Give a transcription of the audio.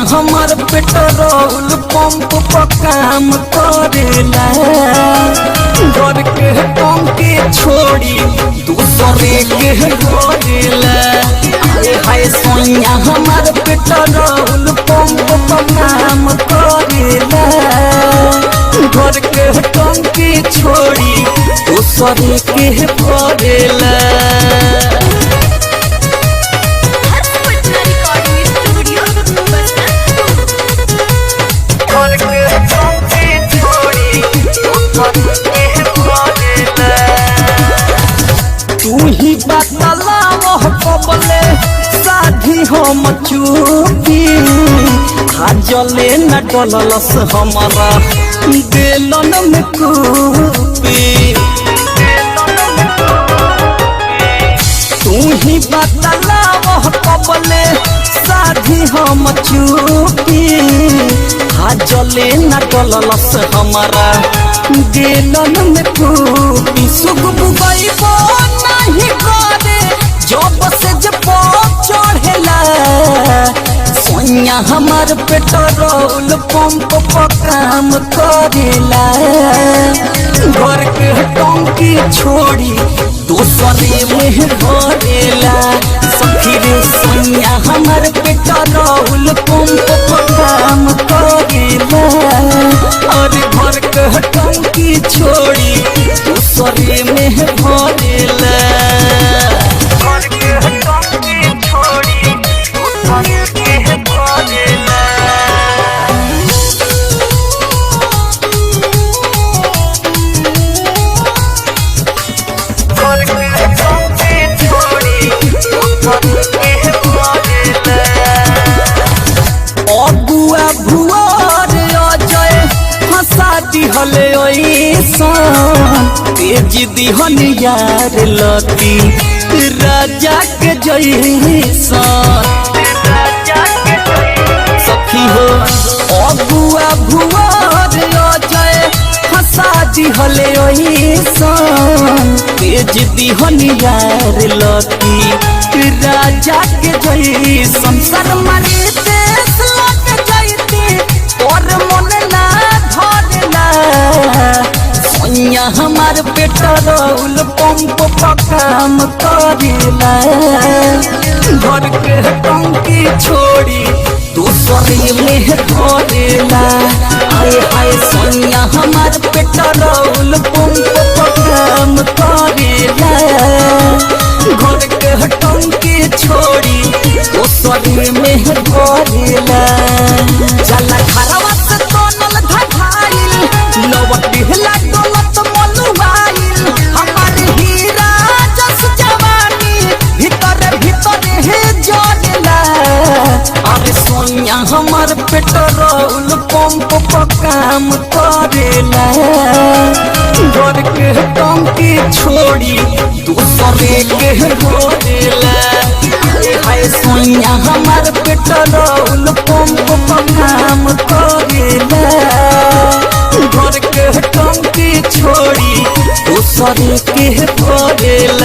हमार petrol pump पर काम करेला घर के टंकी छोड़ी दूसरे के करेला। हाय सोनिया हमार पेट्रोल पंप पर काम करेला घर के टंकी छोड़ी दूसरे के करेला। तू ही बतलाओ कबले शादी हम चूकी हाजले न डलस हमारा दिलन में कूपी। तू ही बतलाओ कबले शादी हम चूकी हाजले न डलस हमारा दिलन में कूपी। सुख बुगैबो नहीं करे जब से जब चढ़ेला सोनिया हमार पेट्रोल पंप पर काम करेला घर के टंकी छोड़ी दूसरे में भरेला। सखी रे सोनिया हमार पेट्रोल पंप पर काम करेला और घर के टंकी छोड़ी दूसरे में भरेला। अबुआ भुआर अजय हंसा दिहले तेज दिहन यार लती राजा के जैसन। सखी हो अबुआ भुआर अजय हंसा दिहले तेज दिहन यार लती राजा के जैसन। शर्मारी देश लग जाती और मन ना धरना सोनिया हमार पेट्रोल पंप पर काम करेला घर के टंकी छोड़ी दूसरे में भरेला। हाय सोनिया हमार पेट्रोल पंप पर काम करेला घर के टंकी छोड़ी दूसरे में भरेला। चला घरवा से तोनल धधाइल लवटिहला डोलत मलुआइल हमार हीरा जस जवानी भीतर भीतर हे जलेला। अरे सोनिया हमार पेट्रोल पंप पर काम करेला घर के टंकी छोड़ी दूसरे के भरेला। हाय सोनिया हमार पेट्रोल पंप पर काम करेला घर के टंकी छोड़ी दूसरे के भरेला।